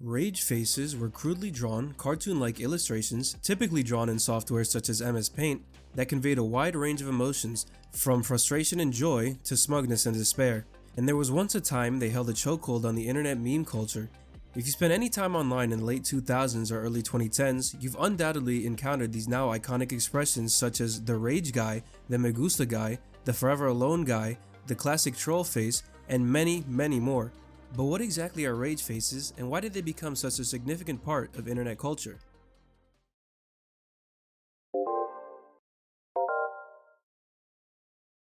Rage faces were crudely drawn, cartoon-like illustrations, typically drawn in software such as MS Paint, that conveyed a wide range of emotions, from frustration and joy to smugness and despair. And there was once a time they held a chokehold on the internet meme culture. If you spent any time online in the late 2000s or early 2010s, you've undoubtedly encountered these now iconic expressions such as the rage guy, the me gusta guy, the forever alone guy, the classic troll face, and many, many more. But what exactly are rage faces, and why did they become such a significant part of internet culture?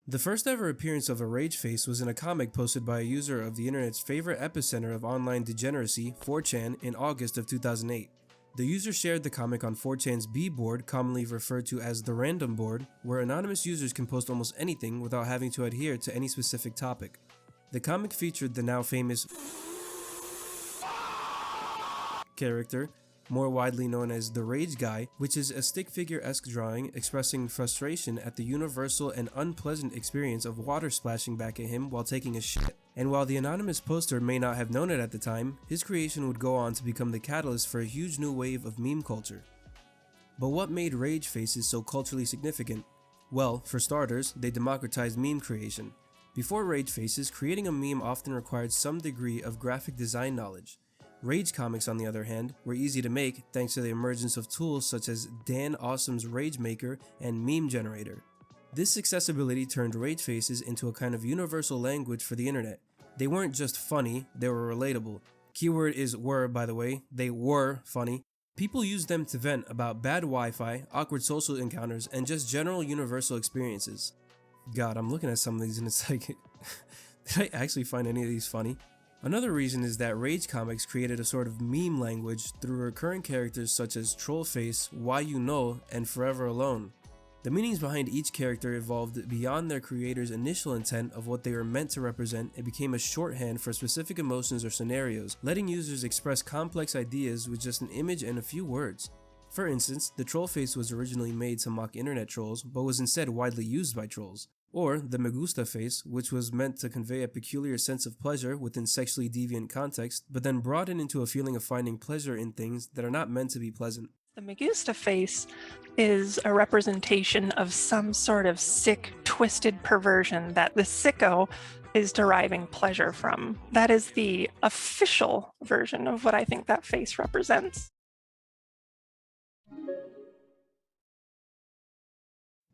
The first ever appearance of a rage face was in a comic posted by a user of the internet's favorite epicenter of online degeneracy, 4chan, in August of 2008. The user shared the comic on 4chan's B board, commonly referred to as the random board, where anonymous users can post almost anything without having to adhere to any specific topic. The comic featured the now famous character, more widely known as the Rage Guy, which is a stick figure-esque drawing expressing frustration at the universal and unpleasant experience of water splashing back at him while taking a shit. And while the anonymous poster may not have known it at the time, his creation would go on to become the catalyst for a huge new wave of meme culture. But what made rage faces so culturally significant? Well, for starters, they democratized meme creation. Before rage faces, creating a meme often required some degree of graphic design knowledge. Rage comics, on the other hand, were easy to make thanks to the emergence of tools such as Dan Awesome's Rage Maker and Meme Generator. This accessibility turned rage faces into a kind of universal language for the internet. They weren't just funny, they were relatable. Keyword is were, by the way, they were funny. People used them to vent about bad Wi-Fi, awkward social encounters, and just general universal experiences. God, I'm looking at some of these and it's like, did I actually find any of these funny? Another reason is that rage comics created a sort of meme language through recurring characters such as Trollface, Why You Know, and Forever Alone. The meanings behind each character evolved beyond their creator's initial intent of what they were meant to represent and became a shorthand for specific emotions or scenarios, letting users express complex ideas with just an image and a few words. For instance, the Trollface was originally made to mock internet trolls, but was instead widely used by trolls. Or the me gusta face, which was meant to convey a peculiar sense of pleasure within sexually deviant context, but then broaden into a feeling of finding pleasure in things that are not meant to be pleasant. The me gusta face is a representation of some sort of sick, twisted perversion that the sicko is deriving pleasure from. That is the official version of what I think that face represents.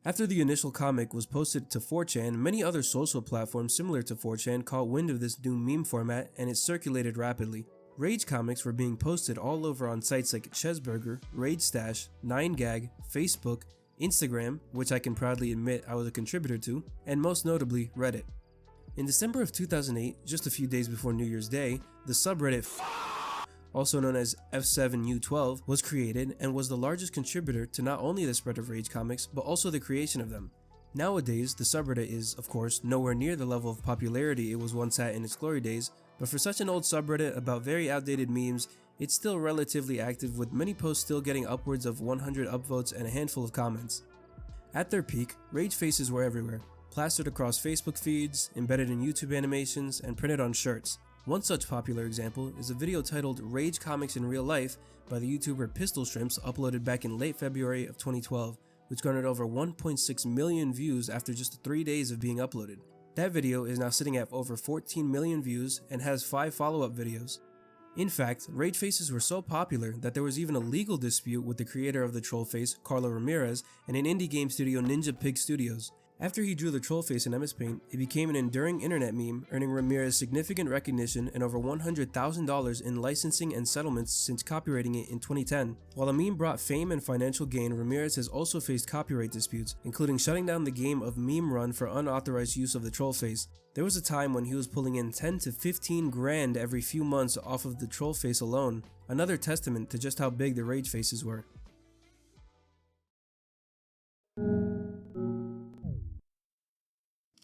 After the initial comic was posted to 4chan, many other social platforms similar to 4chan caught wind of this new meme format and it circulated rapidly. Rage comics were being posted all over on sites like Chessburger, RageStash, 9gag, Facebook, Instagram, which I can proudly admit I was a contributor to, and most notably Reddit. In December of 2008, just a few days before New Year's Day, the subreddit also known as F7U12, was created and was the largest contributor to not only the spread of rage comics, but also the creation of them. Nowadays, the subreddit is, of course, nowhere near the level of popularity it was once at in its glory days, but for such an old subreddit about very outdated memes, it's still relatively active with many posts still getting upwards of 100 upvotes and a handful of comments. At their peak, rage faces were everywhere, plastered across Facebook feeds, embedded in YouTube animations, and printed on shirts. One such popular example is a video titled Rage Comics in Real Life by the YouTuber Pistol Shrimps, uploaded back in late February of 2012, which garnered over 1.6 million views after just 3 days of being uploaded. That video is now sitting at over 14 million views and has 5 follow-up videos. In fact, rage faces were so popular that there was even a legal dispute with the creator of the Trollface, Carlo Ramirez, and an indie game studio Ninja Pig Studios. After he drew the Trollface in MS Paint, it became an enduring internet meme, earning Ramirez significant recognition and over $100,000 in licensing and settlements since copyrighting it in 2010. While the meme brought fame and financial gain, Ramirez has also faced copyright disputes, including shutting down the game of Meme Run for unauthorized use of the Trollface. There was a time when he was pulling in 10 to 15 grand every few months off of the Trollface alone, another testament to just how big the rage faces were.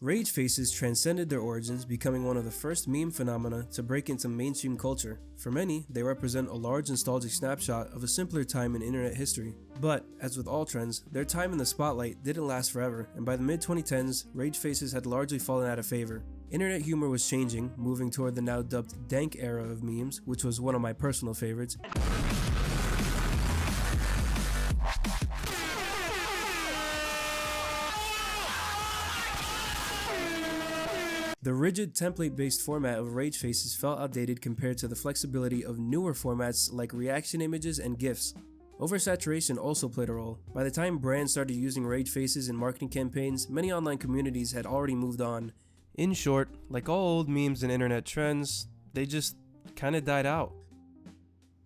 Rage faces transcended their origins, becoming one of the first meme phenomena to break into mainstream culture. For many, they represent a large nostalgic snapshot of a simpler time in internet history. But, as with all trends, their time in the spotlight didn't last forever, and by the mid-2010s, rage faces had largely fallen out of favor. Internet humor was changing, moving toward the now dubbed dank era of memes, which was one of my personal favorites. The rigid template-based format of rage faces felt outdated compared to the flexibility of newer formats like reaction images and GIFs. Oversaturation also played a role. By the time brands started using rage faces in marketing campaigns, many online communities had already moved on. In short, like all old memes and internet trends, they just kinda died out.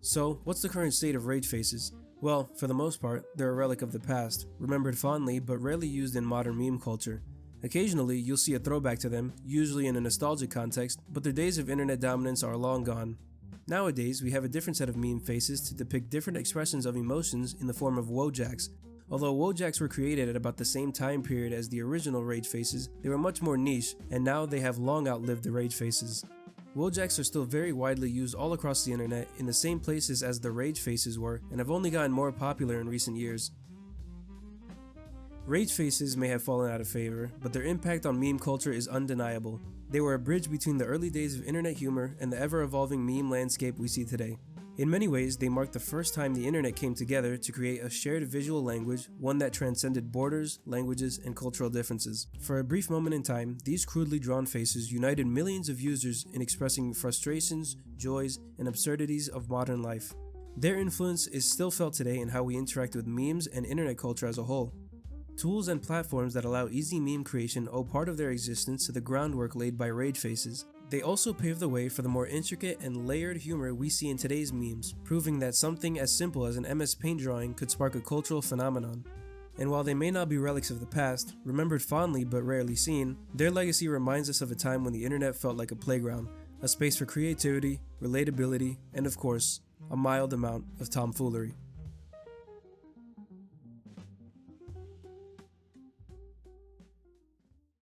So, what's the current state of rage faces? Well, for the most part, they're a relic of the past, remembered fondly but rarely used in modern meme culture. Occasionally, you'll see a throwback to them, usually in a nostalgic context, but their days of internet dominance are long gone. Nowadays, we have a different set of meme faces to depict different expressions of emotions in the form of Wojaks. Although Wojaks were created at about the same time period as the original rage faces, they were much more niche, and now they have long outlived the rage faces. Wojaks are still very widely used all across the internet in the same places as the rage faces were, and have only gotten more popular in recent years. Rage faces may have fallen out of favor, but their impact on meme culture is undeniable. They were a bridge between the early days of internet humor and the ever-evolving meme landscape we see today. In many ways, they marked the first time the internet came together to create a shared visual language, one that transcended borders, languages, and cultural differences. For a brief moment in time, these crudely drawn faces united millions of users in expressing frustrations, joys, and absurdities of modern life. Their influence is still felt today in how we interact with memes and internet culture as a whole. Tools and platforms that allow easy meme creation owe part of their existence to the groundwork laid by rage faces. They also paved the way for the more intricate and layered humor we see in today's memes, proving that something as simple as an MS Paint drawing could spark a cultural phenomenon. And while they may not be relics of the past, remembered fondly but rarely seen, their legacy reminds us of a time when the internet felt like a playground, a space for creativity, relatability, and of course, a mild amount of tomfoolery.